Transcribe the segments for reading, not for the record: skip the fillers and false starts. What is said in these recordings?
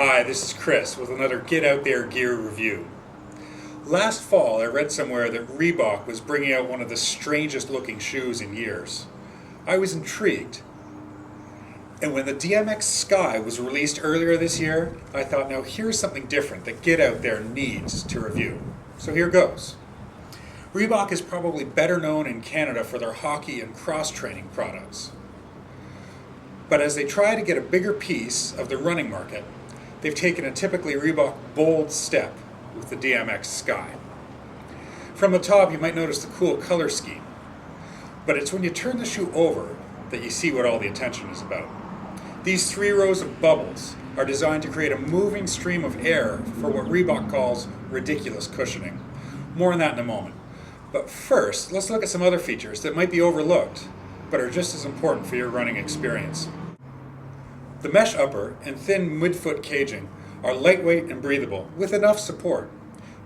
Hi, this is Chris with another Get Out There gear review. Last fall I read somewhere that Reebok was bringing out one of the strangest looking shoes in years. I was intrigued. And when the DMX Sky was released earlier this year, I thought, now here's something different that Get Out There needs to review. So here goes. Reebok is probably better known in Canada for their hockey and cross-training products. But as they try to get a bigger piece of the running market, they've taken a typically Reebok bold step with the DMX Sky. From the top, you might notice the cool color scheme, but it's when you turn the shoe over that you see what all the attention is about. These 3 rows of bubbles are designed to create a moving stream of air for what Reebok calls ridiculous cushioning. More on that in a moment. But first, let's look at some other features that might be overlooked, but are just as important for your running experience. The mesh upper and thin midfoot caging are lightweight and breathable, with enough support.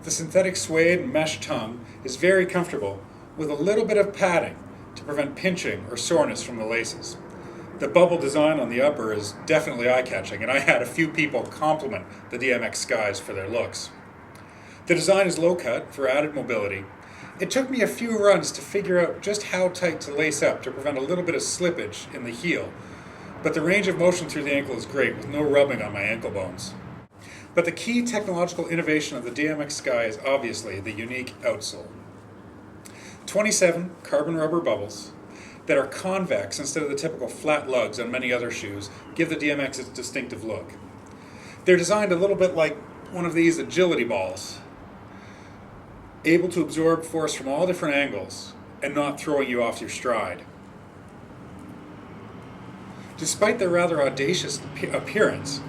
The synthetic suede and mesh tongue is very comfortable, with a little bit of padding to prevent pinching or soreness from the laces. The bubble design on the upper is definitely eye-catching, and I had a few people compliment the DMX Skies for their looks. The design is low-cut for added mobility. It took me a few runs to figure out just how tight to lace up to prevent a little bit of slippage in the heel, but the range of motion through the ankle is great with no rubbing on my ankle bones. But the key technological innovation of the DMX Sky is obviously the unique outsole. 27 carbon rubber bubbles that are convex instead of the typical flat lugs on many other shoes give the DMX its distinctive look. They're designed a little bit like one of these agility balls, able to absorb force from all different angles and not throwing you off your stride. Despite their rather audacious appearance,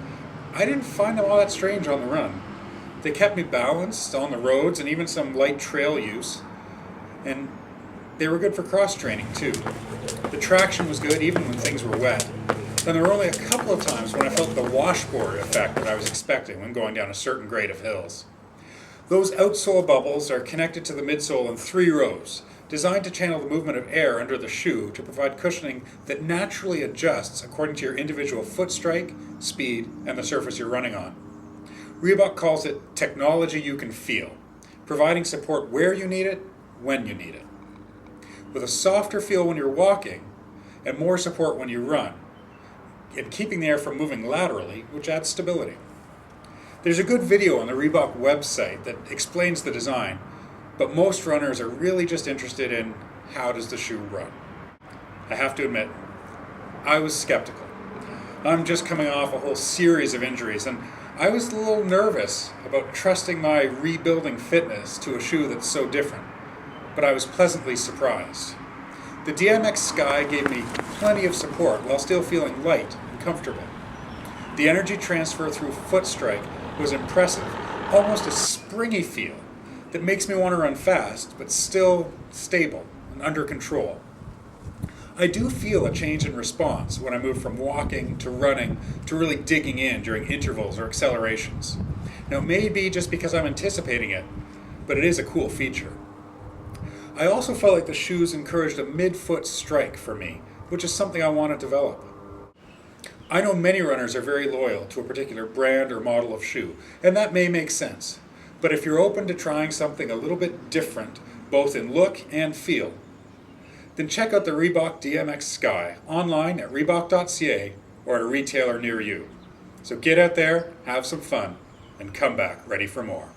I didn't find them all that strange on the run. They kept me balanced on the roads and even some light trail use, and they were good for cross-training too. The traction was good even when things were wet. Then there were only a couple of times when I felt the washboard effect that I was expecting when going down a certain grade of hills. Those outsole bubbles are connected to the midsole in 3 rows, designed to channel the movement of air under the shoe to provide cushioning that naturally adjusts according to your individual foot strike, speed, and the surface you're running on. Reebok calls it technology you can feel, providing support where you need it, when you need it. With a softer feel when you're walking, and more support when you run, and keeping the air from moving laterally, which adds stability. There's a good video on the Reebok website that explains the design, but most runners are really just interested in how does the shoe run. I have to admit, I was skeptical. I'm just coming off a whole series of injuries, and I was a little nervous about trusting my rebuilding fitness to a shoe that's so different, but I was pleasantly surprised. The DMX Sky gave me plenty of support while still feeling light and comfortable. The energy transfer through foot strike was impressive, almost a springy feel that makes me want to run fast, but still stable and under control. I do feel a change in response when I move from walking to running to really digging in during intervals or accelerations. Now, it may be just because I'm anticipating it, but it is a cool feature. I also felt like the shoes encouraged a mid-foot strike for me, which is something I want to develop. I know many runners are very loyal to a particular brand or model of shoe, and that may make sense. But if you're open to trying something a little bit different, both in look and feel, then check out the Reebok DMX Sky online at reebok.ca or at a retailer near you. So get out there, have some fun, and come back ready for more.